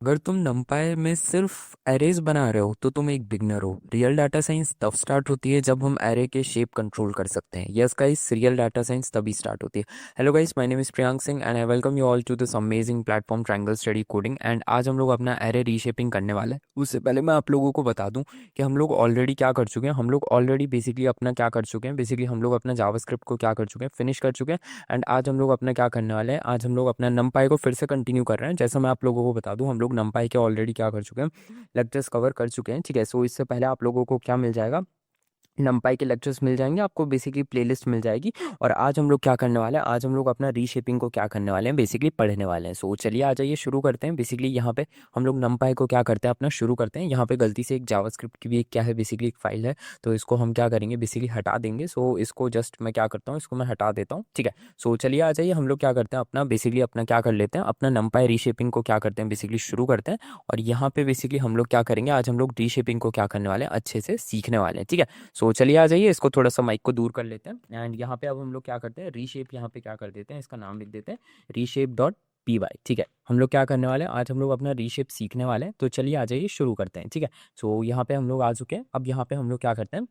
अगर तुम numpy में सिर्फ एरेज बना रहे हो तो तुम एक बिगनर हो। रियल डाटा साइंस तब स्टार्ट होती है जब हम एरे के शेप कंट्रोल कर सकते हैं। Yes guys, real data science तभी स्टार्ट होती है। Hello guys, my name is Priyank Singh and I welcome you all to this amazing platform Triangle Study Coding. And आज हम लोग अपना एरे रीशेपिंग करने वाले हैं। उससे पहले मैं आप लोगों को बता दूं कि हम लोग ऑलरेडी क्या कर चुके हैं। हम लोग ऑलरेडी बेसिकली अपना क्या कर चुके हैं, बेसिकली हम लोग अपना जावास्क्रिप्ट को क्या कर चुके हैं, फिनिश कर चुके हैं। एंड आज हम लोग अपना क्या करने वाले हैं, आज हम लोग अपना numpy को फिर से कंटिन्यू कर रहे हैं। जैसा मैं आप लोगों को बता दूं, हम लोग numpy के ऑलरेडी क्या कर चुके हैं, लेक्चर्स कवर कर चुके हैं। ठीक है, सो इससे पहले आप लोगों को क्या मिल जाएगा, numpy के लेक्चर्स मिल जाएंगे आपको, बेसिकली प्लेलिस्ट मिल जाएगी। और आज हम लोग क्या करने वाले हैं, आज हम लोग अपना रीशेपिंग को क्या करने वाले हैं, बेसिकली पढ़ने वाले हैं। सो चलिए आ जाइए, शुरू करते हैं। बेसिकली यहाँ पे हम लोग numpy को क्या करते हैं, अपना शुरू करते हैं। यहाँ पे गलती से एक जावास्क्रिप्ट की भी एक क्या है, बेसिकली एक फाइल है, तो इसको हम क्या करेंगे, बेसिकली हटा देंगे। सो इसको जस्ट मैं क्या करता हूँ, इसको मैं हटा देता हूँ। ठीक है, सो चलिए आ जाइए, हम लोग क्या करते हैं, अपना बेसिकली अपना क्या कर लेते हैं, अपना numpy रीशेपिंग को क्या करते हैं, बेसिकली शुरू करते हैं। और यहाँ पे बेसिकली हम लोग क्या करेंगे, आज हम लोग रीशेपिंग को क्या करने वाले हैं, अच्छे से सीखने वाले हैं। ठीक है, सो चलिए आ जाइए, इसको थोड़ा सा माइक को दूर कर लेते हैं। एंड यहाँ पे अब हम लोग क्या करते हैं, रीशेप यहाँ पे क्या कर देते हैं, इसका नाम लिख देते हैं रीशेप डॉट पी वाई। ठीक है, हम लोग क्या करने वाले हैं, आज हम लोग अपना रीशेप सीखने वाले हैं। तो चलिए आ जाइए, शुरू करते हैं। ठीक है, सो यहाँ पे हम लोग आ चुके हैं। अब यहाँ पे हम लोग क्या करते हैं,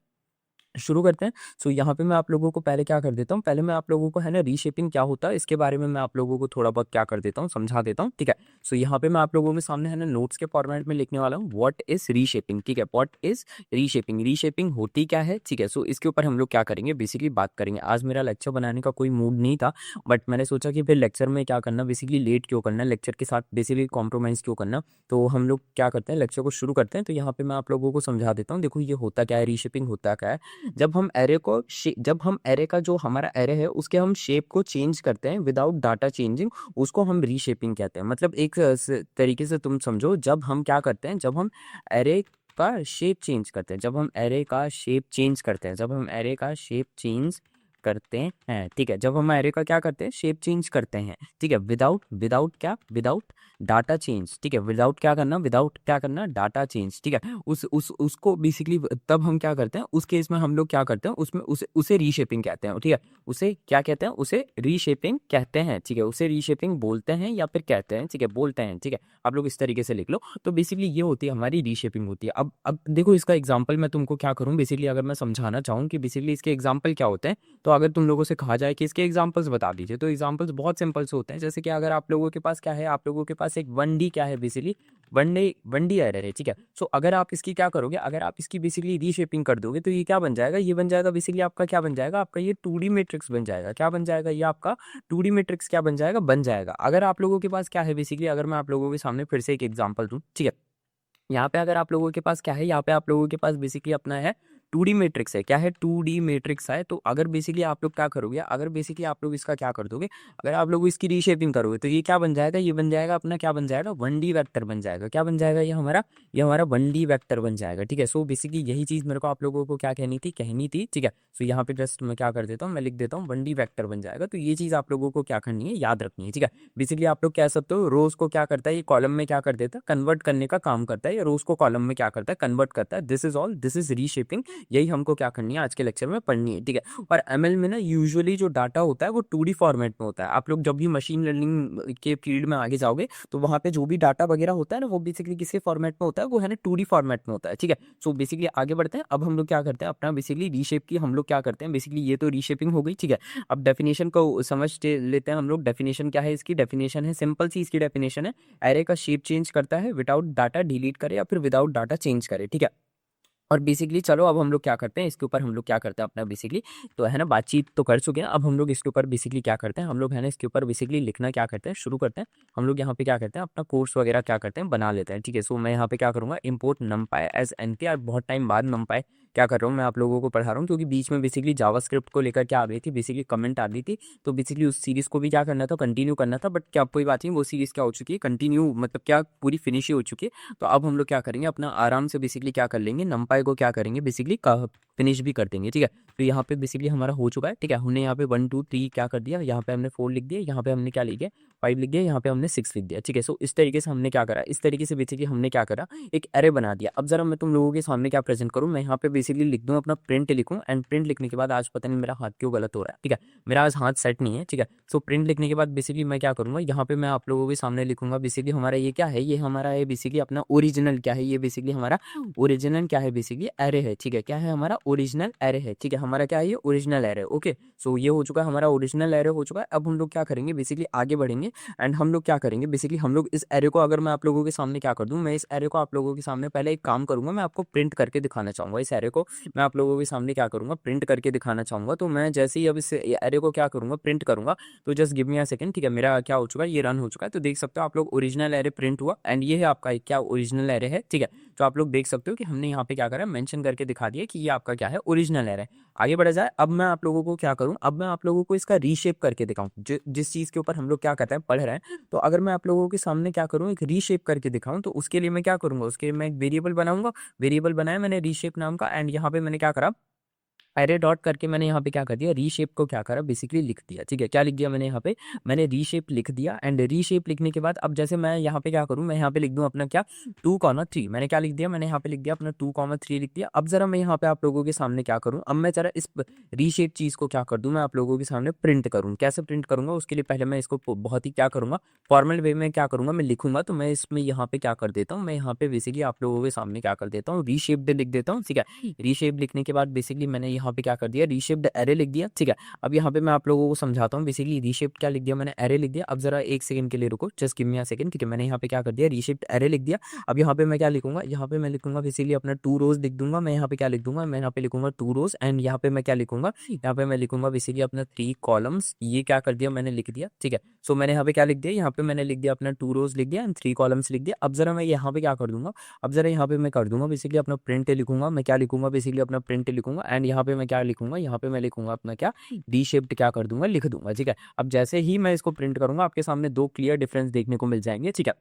शुरू करते हैं। सो यहाँ पे मैं आप लोगों को पहले क्या कर देता हूँ, पहले मैं आप लोगों को है ना रीशेपिंग क्या होता है इसके बारे में मैं आप लोगों को थोड़ा बहुत क्या कर देता हूँ, समझा देता हूँ। ठीक है, सो यहाँ पे मैं आप लोगों के सामने है ना नोट्स के फॉर्मेट में लिखने वाला हूँ व्हाट इज रीशेपिंग। ठीक है, व्हाट इज रीशेपिंग, रीशेपिंग होती क्या है। ठीक है, सो इसके ऊपर हम लोग क्या करेंगे, बेसिकली बात करेंगे। आज मेरा लेक्चर बनाने का कोई मूड नहीं था, बट मैंने सोचा कि फिर लेक्चर में क्या करना, बेसिकली लेट क्यों करना, लेक्चर के साथ बेसिकली कॉम्प्रोमाइज़ क्यों करना। तो हम लोग क्या करते हैं, लेक्चर को शुरू करते हैं। तो यहाँ पे मैं आप लोगों को समझा देता हूँ। देखो ये होता क्या है, रीशेपिंग होता क्या है, जब हम एरे का जो हमारा एरे है उसके हम शेप को चेंज करते हैं विदाउट डाटा चेंजिंग, उसको हम रीशेपिंग कहते हैं। मतलब एक तरीके से तुम समझो, जब हम क्या करते हैं, जब हम एरे का शेप चेंज करते हैं, जब हम एरे का शेप चेंज करते हैं, जब हम एरे का शेप चेंज करते हैं। ठीक है, जब हम एरे का क्या करते हैं, शेप चेंज करते हैं। ठीक है, विदाउट विदाउट क्या, विदाउट डाटा चेंज। ठीक है, विदाउट क्या करना, विदाउट क्या करना, डाटा चेंज। ठीक है, उसको बेसिकली तब हम क्या करते हैं, उस केस में हम लोग क्या करते हैं, उसमें उसे रीशेपिंग कहते हैं। ठीक है, उसे क्या कहते हैं, उसे रीशेपिंग कहते हैं। ठीक है, उसे रीशेपिंग बोलते हैं या फिर कहते हैं। ठीक है, बोलते हैं। ठीक है, आप लोग इस तरीके से लिख लो। तो बेसिकली ये होती है हमारी रीशेपिंग होती है। अब देखो इसका एग्जाम्पल मैं तुमको क्या करूँ, बेसिकली अगर मैं समझाना चाहूँ कि बेसिकली इसके एग्जाम्पल क्या होते हैं, तो अगर तुम लोगों से कहा जाए कि इसके एग्जांपल्स बता दीजिए, तो एग्जांपल्स बहुत सिंपल से होते हैं। जैसे कि अगर आप लोगों के पास क्या है, आप लोगों के पास एक 1D क्या है, बेसिकली 1D एरर है। ठीक है, सो अगर आप इसकी क्या करोगे, अगर आप इसकी बेसिकली रीशेपिंग कर दोगे तो ये क्या बन जाएगा, ये बन जाएगा बेसिकली आपका क्या बन जाएगा, आपका ये 2D मैट्रिक्स बन जाएगा। क्या बन जाएगा, ये आपका 2D मैट्रिक्स क्या बन जाएगा, बन जाएगा। अगर आप लोगों के पास क्या है, बेसिकली अगर मैं आप लोगों के सामने फिर से एक एग्जाम्पल दूँ। ठीक है, यहाँ पे अगर आप लोगों के पास क्या है, यहाँ पे आप लोगों के पास बेसिकली अपना है 2D मैट्रिक्स है। क्या है, 2D मैट्रिक्स है। तो अगर बेसिकली आप लोग क्या करोगे, अगर बेसिकली आप लोग इसका क्या कर दोगे, अगर आप लोग इसकी रीशेपिंग करोगे तो ये क्या बन जाएगा, ये बन जाएगा अपना क्या बन जाएगा, 1D वेक्टर बन जाएगा। क्या बन जाएगा, ये हमारा 1D वेक्टर बन जाएगा। ठीक है, सो बेसिकली यही चीज़ मेरे को आप लोगों को क्या कहनी थी। ठीक है, सो यहाँ पे जस्ट मैं क्या कर देता हूँ, मैं लिख देता हूँ 1D वेक्टर बन जाएगा। तो ये चीज़ आप लोगों को क्या करनी है, याद रखनी है। ठीक है, बेसिकली आप लोग कह सकते हो रोज को क्या करता है, ये कॉलम में क्या कर देता है, कन्वर्ट करने का काम करता है, या रोज को कॉलम में क्या करता है, कन्वर्ट करता है। This is all, this is reshaping. यही हमको क्या करनी है, आज के लेक्चर में पढ़नी है। ठीक है, और एमएल में ना यूजुअली जो डाटा होता है वो 2D फॉर्मेट में होता है। आप लोग जब भी मशीन लर्निंग के फील्ड में आगे जाओगे तो वहाँ पे जो भी डाटा वगैरह होता है ना, वो बेसिकली किसी फॉर्मेट में होता है, वो है ना 2D फॉर्मेट में होता है। ठीक है, सो बेसिकली आगे बढ़ते हैं। अब हम लोग क्या करते हैं, अपना बेसिकली रीशेप की हम लोग क्या करते हैं, बेसिकली ये तो रीशेपिंग हो गई। ठीक है, अब डेफिनेशन को समझ लेते हैं हम लोग। डेफिनेशन क्या है इसकी, डेफिनेशन है सिंपल सी, इसकी डेफिनेशन है एरे का शेप चेंज करता है विदाउट डाटा डिलीट करे या फिर विदाउट डाटा चेंज करे। ठीक है, और बेसिकली चलो अब हम लोग क्या करते हैं, इसके ऊपर हम लोग क्या करते हैं अपना बेसिकली, तो है ना बातचीत तो कर चुके हैं। अब हम लोग इसके ऊपर बेसिकली क्या करते हैं, हम लोग है ना इसके ऊपर बेसिकली लिखना क्या करते हैं, शुरू करते हैं। हम लोग यहाँ पे क्या करते हैं, अपना कोर्स वगैरह क्या करते हैं, बना लेते हैं। ठीक है, सो मैं यहाँ पे क्या करूँगा, इंपोर्ट numpy एज एनपी। और बहुत टाइम बाद numpy क्या कर रहा हूँ, मैं आप लोगों को पढ़ा रहा हूँ, क्योंकि बीच में बेसिकली जावास्क्रिप्ट को लेकर क्या आ गई थी, बेसिकली कमेंट आ गई थी। तो बेसिकली उस सीरीज़ को भी क्या करना था, कंटिन्यू करना था। बट क्या कोई बात नहीं, वो सीरीज़ क्या हो चुकी है, कंटिन्यू मतलब क्या पूरी फिनिश ही हो चुकी है। तो अब हम लोग क्या करेंगे, अपना आराम से बेसिकली क्या कर लेंगे, numpy को क्या करेंगे बेसिकली फिनिश भी कर देंगे, ठीक है। तो यहाँ पे बेसिकली हमारा हो चुका है, ठीक है। हमने यहाँ पे 1 2 3 क्या कर दिया, यहाँ पे हमने 4 लिख दिया, यहाँ पे हमने क्या लिख दिया 5 लिख दिया, यहाँ पे हमने 6 लिख दिया, ठीक है। सो इस तरीके से हमने क्या करा, इस तरीके से बेसिकली हमने क्या करा, एक एरे बना दिया। अब जरा मैं तुम लोगों के सामने क्या प्रेजेंट करूँ, मैं यहाँ पे बेसिकली लिख दूँ अपना प्रिंट लिखूँ, एंड प्रिंट लिखने के बाद आज पता नहीं मेरा हाथ क्यों गलत हो रहा है, ठीक है। मेरा आज हाथ सेट नहीं है, ठीक है। सो प्रिंट लिखने के बाद बेसिकली मैं क्या करूँगा, यहाँ पे मैं आप लोगों के सामने लिखूंगा बेसिकली हमारा ये क्या है, ये हमारा है बेसिकली अपना ओरिजिनल क्या है, ये बेसिकली हमारा ओरिजिनल क्या है, बेसिकली एरे है, ठीक है। क्या है हमारा ओरिजिनल एरे है, ठीक है। हमारा क्या है, ये ओरिजिनल एरे, ओके। सो ये हो चुका है, हमारा ओरिजिनल एरे हो चुका है। अब हम लोग क्या करेंगे, बेसिकली आगे बढ़ेंगे, एंड हम लोग क्या करेंगे, बेसिकली हम लोग इस एरे को, अगर मैं आप लोगों के सामने क्या कर दूं, मैं इस एरे को आप लोगों के सामने पहले एक काम करूंगा, मैं आपको प्रिंट करके दिखाना चाहूंगा। इस एरे को मैं आप लोगों के सामने क्या करूंगा, प्रिंट करके दिखाना चाहूंगा। तो मैं जैसे ही अब इस एरे को क्या करूंगा, प्रिंट करूंगा, तो just give me a second, ठीक है। मेरा क्या हो चुका है, ये रन हो चुका है। तो देख सकते हो आप लोग ओरिजिनल एरे प्रिंट हुआ, एंड ये है आपका क्या ओरिजिनल एरे है, ठीक है। तो आप लोग देख सकते हो कि हमने यहाँ पे क्या करा, मेंशन करके दिखा दिया कि ये आपका क्या है, ओरिजिनल एरे। आगे बढ़ा जाए, अब मैं आप लोगों को क्या करूँ, अब मैं आप लोगों को इसका रीशेप करके दिखाऊं, जिस चीज़ के ऊपर हम लोग क्या करते हैं, पढ़ रहे हैं। तो अगर मैं आप लोगों के सामने क्या करूँ, एक रीशेप करके दिखाऊं, तो उसके लिए मैं क्या करूंगा, उसके लिए मैं एक वेरिएबल बनाऊंगा। वेरिएबल बनाया मैंने रीशेप नाम का, एंड यहाँ पे मैंने क्या करा, एरे डॉट करके मैंने यहाँ पे क्या कर दिया, रीशेप को क्या करा, बेसिकली लिख दिया, ठीक है। क्या लिख दिया मैंने यहाँ पे, मैंने रीशेप लिख दिया। एंड रीशेप लिखने के बाद अब जैसे मैं यहाँ पे क्या करूँ, मैं यहाँ पे लिख दूँ अपना क्या 2,3, मैंने क्या लिख दिया, मैंने यहाँ पे लिख दिया अपना 2,3 लिख दिया। अब जरा मैं यहाँ पे आप लोगों के सामने क्या करूँ, अब मैं जरा इस रीशेप चीज़ को क्या कर दूँ, मैं आप लोगों के सामने प्रिंट करूँ। कैसे प्रिंट करूँगा, उसके लिए पहले मैं इसको बहुत ही क्या करूँगा, फॉर्मल वे में क्या करूँगा, मैं लिखूंगा। तो मैं इसमें यहाँ पे क्या कर देता हूँ, मैं यहाँ पे बेसिकली आप लोगों के सामने क्या कर देता हूँ, रीशेप्ड लिख देता हूँ, ठीक है। रीशेप लिखने के बाद बेसिकली मैंने यहाँ पे क्या कर दिया, रीशेप्ड एरे लिख दिया, ठीक है। अब यहाँ पे मैं आप लोगों को समझाता हूँ, बेसिकली रीशेप्ड क्या लिख दिया मैंने, एरे लिख दिया। अब जरा एक सेकंड के लिए रुको, just give me a second, ठीक है। मैंने यहाँ पे क्या कर दिया, रीशेप्ड एरे लिख दिया। अब यहाँ पे मैं क्या लिखूंगा, यहाँ पे मैं लिखूंगा बेसिकली अपना 2 रोज लिख दूंगा। मैं यहाँ पे क्या लिख दूंगा, मैं यहाँ पे लिखूंगा 2 रोज, एंड यहाँ पे मैं क्या लिखूंगा, यहाँ पे मैं लिखूंगा बेसिकली अपना 3 कॉलम्स। ये क्या कर दिया मैंने, लिख दिया, ठीक है। सो मैंने यहाँ पे क्या लिख दिया, यहाँ पे मैंने लिख दिया अपना 2 रोज लिख दिया, एंड 3 कॉलम्स लिख दिया। अब जरा मैं यहाँ पे क्या कर दूंगा, अब जरा यहाँ पे मैं कर दूंगा बेसिकली अपना प्रिंट लिखूंगा। मैं क्या लिखूंगा, बेसिकली अपना प्रिंट लिखूंगा, एंड यहाँ पे मैं क्या लिखूंगा, यहाँ पे मैं लिखूंगा अपना क्या डी शेप्ड क्या कर दूंगा, लिख दूंगा, ठीक है। अब जैसे ही मैं इसको प्रिंट करूंगा, आपके सामने दो क्लियर डिफरेंस देखने को मिल जाएंगे, ठीक है।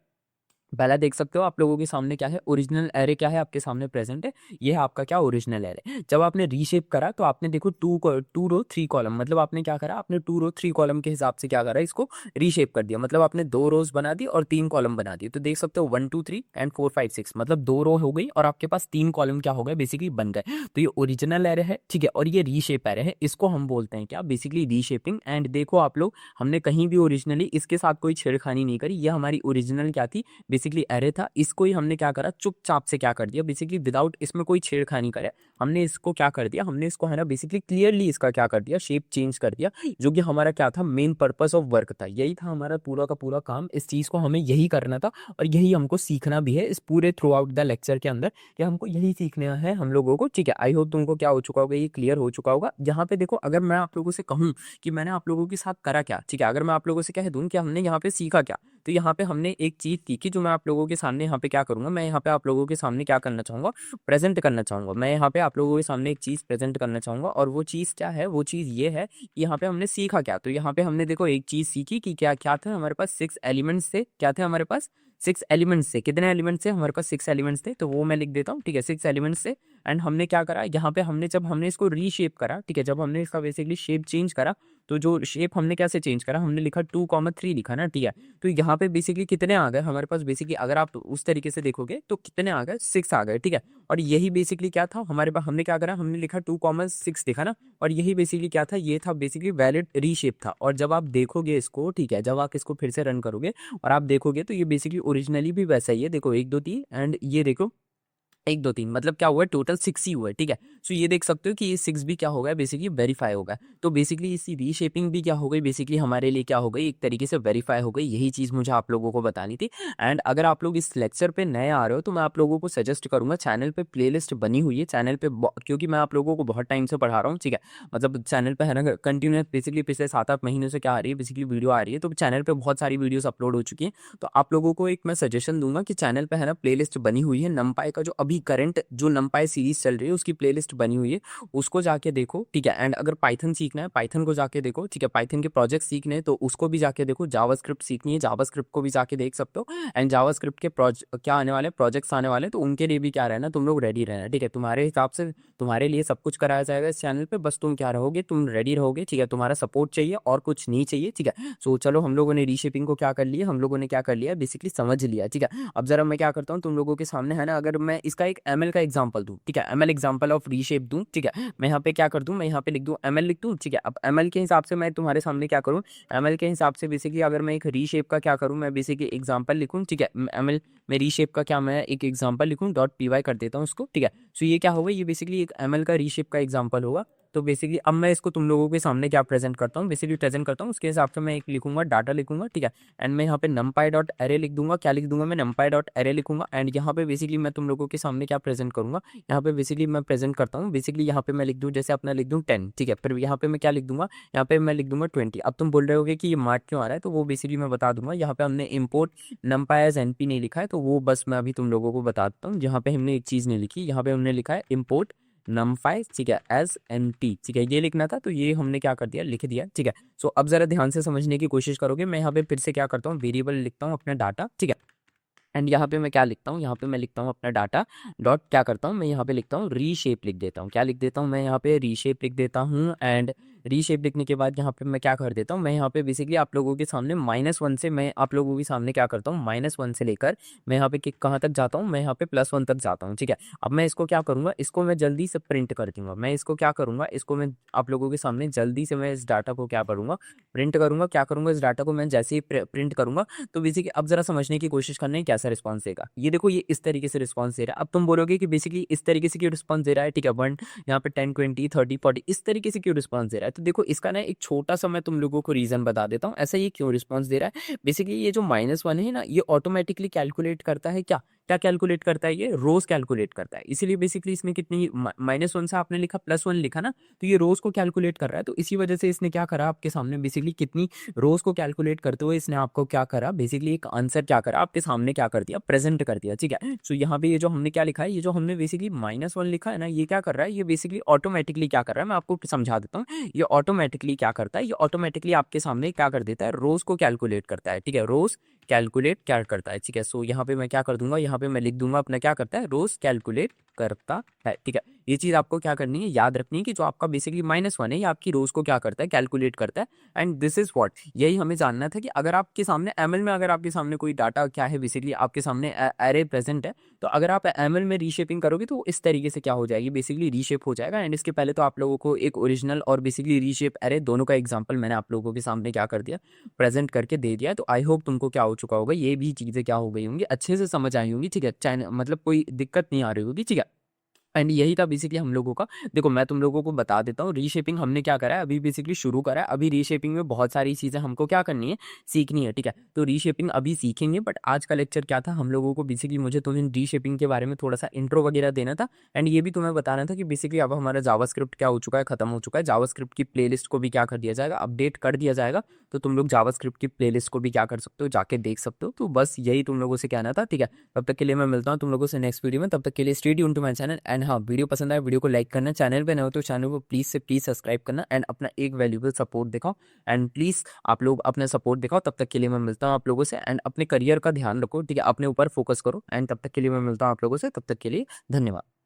पहला देख सकते हो आप लोगों के सामने क्या है, ओरिजिनल एरे क्या है आपके सामने प्रेजेंट है। ये है आपका क्या ओरिजिनल एरे। जब आपने रीशेप करा तो आपने देखो 2 रो 3 कॉलम, मतलब आपने क्या करा, आपने 2 रो 3 कॉलम के हिसाब से क्या करा, इसको रीशेप कर दिया। मतलब आपने 2 रोज बना दी और 3 कॉलम बना दिए। तो देख सकते हो 1 2 3 एंड 4 5 6, मतलब 2 रो हो गई और आपके पास 3 कॉलम क्या हो गए, बेसिकली बन गए। तो ये ओरिजिनल एरे है, ठीक है। और ये रीशेप एरे है, इसको हम बोलते हैं क्या, बेसिकली रीशेपिंग। एंड देखो आप लोग, हमने कहीं भी ओरिजिनली इसके साथ कोई छेड़खानी नहीं करी। ये हमारी ओरिजिनल क्या थी, बेसिकली एरे था। इसको ही हमने क्या करा, चुपचाप से क्या कर दिया, बेसिकली विदाउट इसमें कोई छेड़खानी करे, हमने इसको क्या कर दिया, हमने इसको है ना बेसिकली क्लियरली इसका क्या कर दिया, शेप चेंज कर दिया। जो कि हमारा क्या था, मेन पर्पस ऑफ वर्क था, यही था हमारा पूरा का पूरा काम। इस चीज को हमें यही करना था और यही हमको सीखना भी है इस पूरे थ्रू आउट द लेक्चर के अंदर, कि हमको यही सीखना है हम लोगों को, ठीक है। आई होप तुमको क्या हो चुका होगा, ये क्लियर हो चुका होगा। यहाँ पे देखो, अगर मैं आप लोगों से कहूँ कि मैंने आप लोगों के साथ करा क्या, ठीक है, अगर मैं आप लोगों से कह दूं कि हमने यहाँ पे सीखा क्या, तो यहाँ पे हमने एक चीज सीखी जो मैं आप लोगों के सामने यहाँ पे क्या करूंगा, मैं यहाँ पे आप लोगों के सामने क्या करना चाहूंगा, प्रेजेंट करना चाहूंगा। मैं यहाँ पे आप लोगों के सामने एक चीज प्रेजेंट करना चाहूंगा, और वो चीज क्या है, वो चीज ये है कि यहाँ पे हमने सीखा क्या। तो यहाँ पे हमने देखो एक चीज सीखी कि क्या क्या था हमारे पास, 6 एलिमेंट्स थे। क्या थे हमारे पास, 6 एलिमेंट्स थे। कितने एलिमेंट्स थे हमारे पास, 6 एलिमेंट्स थे। तो वो मैं लिख देता हूँ, ठीक है, 6 एलिमेंट्स थे। एंड हमने क्या करा, यहाँ पे हमने जब हमने इसको रीशेप करा, ठीक है, जब हमने इसका बेसिकली शेप चेंज करा, तो जो शेप हमने कैसे चेंज करा, हमने लिखा 2,3 लिखा ना, ठीक है। तो यहाँ पे बेसिकली कितने आ गए हमारे पास, बेसिकली अगर आप उस तरीके से देखोगे तो कितने आ गए, 6 आ गए, ठीक है। और यही बेसिकली क्या था हमारे पास, हमने क्या करा, हमने लिखा 2,6 लिखा ना, और यही बेसिकली क्या था, ये था बेसिकली वैलिड रीशेप था। और जब आप देखोगे इसको, ठीक है, जब आप इसको फिर से रन करोगे और आप देखोगे तो ये बेसिकली ओरिजिनली भी वैसा ही है। देखो 1 2 3, एंड ये देखो 1 2 3, मतलब क्या हुआ है, टोटल 6 ही हुआ है, ठीक है। सो ये देख सकते हो कि ये 6 भी क्या होगा, बेसिकली वेरीफाई होगा। तो बेसिकली इसी रीशेपिंग भी क्या हो गई, बेसिकली हमारे लिए क्या हो गई, एक तरीके से वेरीफाई हो गई। यही चीज़ मुझे आप लोगों को बतानी थी। एंड अगर आप लोग इस लेक्चर पे नए आ रहे हो तो मैं आप लोगों को सजेस्ट करूंगा, चैनल पे प्लेलिस्ट बनी हुई है चैनल पे, क्योंकि मैं आप लोगों को बहुत टाइम से पढ़ा रहा हूँ, ठीक है। मतलब चैनल पे है ना कंटिन्यूस, बेसिकली पिछले 7 8 महीनों से क्या आ रही है, बेसिकली वीडियो आ रही है। तो चैनल पे बहुत सारी वीडियोस अपलोड हो चुकी हैं। तो आप लोगों को एक मैं सजेशन दूंगा कि चैनल पे है ना प्लेलिस्ट बनी हुई है, नमपाई का जो अभी अभी करंट जो नमपाई सीरीज चल रही है उसकी प्लेलिस्ट बनी हुई है, उसको जाके देखो, ठीक है। एंड अगर पाइथन सीखना है, पाइथन को जाके देखो, ठीक है। पाइथन के प्रोजेक्ट सीखने हैं तो उसको भी जाके देखो। जावास्क्रिप्ट सीखनी है, जावास्क्रिप्ट को भी जाके देख सकते हो। एंड जावास्क्रिप्ट के क्या आने वाले प्रोजेक्ट्स आने वाले, तो उनके लिए भी क्या रहना, तुम लोग रेडी रहना, ठीक है। तुम्हारे हिसाब से तुम्हारे लिए सब कुछ कराया जाएगा इस चैनल पे, बस तुम क्या रहोगे, तुम रेडी रहोगे, ठीक है। तुम्हारा सपोर्ट चाहिए और कुछ नहीं चाहिए, ठीक है। सो चलो, हम लोगों ने रीशेपिंग को क्या कर लिया, हम लोगों ने क्या कर लिया, बेसिकली समझ लिया, ठीक है। अब जरा मैं क्या करता हूँ तुम लोगों के सामने, है ना, अगर मैं इसका एक एमएल का एग्जांपल दूं, ठीक है, एमएल एग्जांपल ऑफ रीशेप दूं, ठीक है। मैं यहाँ पे क्या कर दूं, मैं यहाँ पे लिख दूं एमएल लिख दूं, ठीक है। अब एमएल के हिसाब से मैं तुम्हारे सामने क्या करूँ, एमएल के हिसाब से बेसिकली अगर मैं एक रीशेप का क्या करूँ, मैं बेसिकली एग्जांपल लिखूँ, ठीक है। एमएल में रीशेप का क्या, मैं एक एग्जांपल लिखूँ, डॉट पीवाई कर देता हूँ उसको, ठीक है। सो ये क्या होगा, ये बेसिकली एक एमएल का रीशेप का एग्जांपल होगा। तो बेसिकली अब मैं इसको तुम लोगों के सामने क्या प्रेजेंट करता हूँ, बेसिकली प्रेजेंट करता हूँ, उसके हिसाब से मैं एक लिखूंगा, डाटा लिखूंगा, ठीक है। एंड मैं यहाँ पे numpy डॉट एरे लिख दूंगा, क्या लिख दूंगा मैं, numpy डॉट एरे लिखूंगा। एंड यहाँ पे बेसिकली मैं तुम लोगों के सामने क्या प्रेजेंट करूंगा, यहाँ पे बेसिकली मैं प्रेजेंट करता हूँ, बेसिकली यहाँ पे मैं लिख दूँ, जैसे अपना लिख दूँ 10, ठीक है। फिर यहाँ पे मैं क्या लिख दूंगा, यहाँ पे मैं लिख दूंगा 20। अब तुम बोल रहे होगे कि ये मार्क क्यों आ रहा है, तो वो बेसिकली मैं बता दूंगा। यहाँ पे हमने इम्पोर्ट numpy एज एनपी नहीं लिखा है, तो वो बस मैं अभी तुम लोगों को बता देता हूँ। यहाँ पे हमने एक चीज़ नहीं लिखी, यहाँ पे हमने लिखा है इम्पोर्ट numpy, ठीक है, एज एनपी, ठीक है, ये लिखना था, तो ये हमने क्या कर दिया, लिख दिया, ठीक है। सो अब जरा ध्यान से समझने की कोशिश करोगे। मैं यहाँ पे फिर से क्या करता हूँ, वेरिएबल लिखता हूँ अपना डाटा, ठीक है। एंड यहाँ पे मैं क्या लिखता हूँ, यहाँ पे मैं लिखता हूँ अपना डाटा डॉट, क्या करता हूँ मैं यहाँ पे लिखता हूँ रीशेप लिख देता हूँ, क्या लिख देता हूँ मैं यहाँ पे, रीशेप लिख देता हूँ। एंड रीशेप लिखने के बाद यहाँ पे मैं क्या कर देता हूँ, मैं यहाँ पे बेसिकली आप लोगों के सामने -1 से, मैं आप लोगों के सामने क्या करता हूँ, -1 से लेकर मैं यहाँ पे कहाँ तक जाता हूँ, मैं यहाँ पे +1 तक जाता हूँ, ठीक है। अब मैं इसको क्या करूँगा, इसको मैं जल्दी से प्रिंट कर दूंगा। मैं इसको क्या करूँगा, इसको मैं आप लोगों के सामने जल्दी से मैं इस डाटा को क्या करूँगा, प्रिंट करूँगा। क्या करूँगा, इस डाटा को मैं जैसे ही प्रिंट करूँगा, तो बेसिकली अब जरा समझने की कोशिश करना है कैसा रिस्पॉन्स देगा। ये देखो, ये इस तरीके से रिस्पॉन्स दे रहा है। अब तुम बोलोगे कि बेसिकली इस तरीके से क्यों रिस्पॉन्स दे रहा है, ठीक है, 1 यहाँ पे 10 20 30 40 इस तरीके से क्यों रिस्पॉन्स दे रहा है, तो देखो इसका ना एक छोटा सा मैं तुम लोगों को रीजन बता देता हूँ, ऐसा ये क्यों रिस्पॉन्स दे रहा है। बेसिकली ये जो -1 है ना, ये ऑटोमेटिकली कैलकुलेट करता है, क्या क्या कैलकुलेट करता है, ये रोज कैलकुलेट करता है। इसीलिए बेसिकली इसमें कितनी -1 से आपने लिखा +1 लिखा ना, तो ये रोज को कैलकुलेट कर रहा है। तो इसी वजह से इसने क्या करा आपके सामने, बेसिकली कितनी रोज को कैलकुलेट करते हुए इसने आपको क्या करा, बेसिकली एक आंसर क्या करा आपके सामने, क्या कर दिया, प्रेजेंट कर दिया, ठीक है। सो यहाँ पे ये जो हमने क्या लिखा है, ये जो हमने बेसिकली -1 लिखा है ना, ये क्या कर रहा है, ये बेसिकली ऑटोमेटिकली क्या कर रहा है, मैं आपको समझा देता हूँ। ये ऑटोमेटिकली क्या करता है, ये ऑटोमेटिकली आपके सामने क्या कर देता है, रोज को कैलकुलेट करता है, ठीक है, रोज कैलकुलेट क्या करता है, ठीक है। सो यहाँ पे मैं क्या कर दूंगा, यहाँ पे मैं लिख दूंगा अपना क्या करता है, रोज कैलकुलेट करता है, ठीक है। ये चीज आपको क्या करनी है, याद रखनी है कि जो आपका बेसिकली -1 है, ये आपकी रोज को क्या करता है, कैलकुलेट करता है। एंड दिस इज व्हाट, यही हमें जानना था कि अगर आपके सामने एमएल में, अगर आपके सामने कोई डाटा क्या है, बेसिकली आपके सामने एरे प्रेजेंट है, तो अगर आप एमएल में रीशेपिंग करोगे तो इस तरीके से क्या हो जाएगी, बेसिकली रीशेप हो जाएगा। एंड इसके पहले तो आप लोगों को एक ओरिजिनल और बेसिकली रीशेप एरे दोनों का एग्जांपल मैंने आप लोगों के सामने क्या कर दिया, प्रेजेंट करके दे दिया। तो आई होप तुमको क्या हो चुका होगा, ये भी चीज़ें क्या हो गई होंगी, अच्छे से समझ आई होंगी, ठीक है, चाहे मतलब कोई दिक्कत नहीं आ रही होगी, ठीक है। एंड यही था बेसिकली हम लोगों का। देखो मैं तुम लोगों को बता देता हूँ, रीशेपिंग हमने क्या करा है, अभी बेसिकली शुरू करा है। अभी रीशेपिंग में बहुत सारी चीज़ें हमको क्या करनी है, सीखनी है, ठीक है। तो रीशेपिंग अभी सीखेंगे, बट आज का लेक्चर क्या था, हम लोगों को बेसिकली मुझे तुम्हें रीशेपिंग के बारे में थोड़ा सा इंट्रो वगैरह देना था। एंड ये भी तुम्हें बताना था कि बेसिकली अब हमारा जावास्क्रिप्ट क्या हो चुका है, खत्म हो चुका है। जावास्क्रिप्ट की प्लेलिस्ट को भी क्या कर दिया जाएगा, अपडेट कर दिया जाएगा। तो तुम लोग जावास्क्रिप्ट की प्लेलिस्ट को भी क्या कर सकते हो, जाके देख सकते हो। तो बस यही तुम लोगों से कहना था, ठीक है। तब तक के लिए मैं मिलता हूँ तुम लोगों से नेक्स्ट वीडियो में, तब तक के लिए stay tuned to my channel. And हाँ, वीडियो पसंद आए वीडियो को लाइक करना, चैनल पे नए हो तो चैनल को प्लीज़ से प्लीज़ सब्सक्राइब करना। एंड अपना एक वैल्यूबल सपोर्ट दिखाओ। एंड प्लीज़ आप लोग अपना सपोर्ट दिखाओ। तब तक के लिए मैं मिलता हूँ आप लोगों से। एंड अपने करियर का ध्यान रखो, ठीक है, अपने ऊपर फोकस करो। एंड तब तक के लिए मैं मिलता हूँ आप लोगों से, तब तक के लिए धन्यवाद।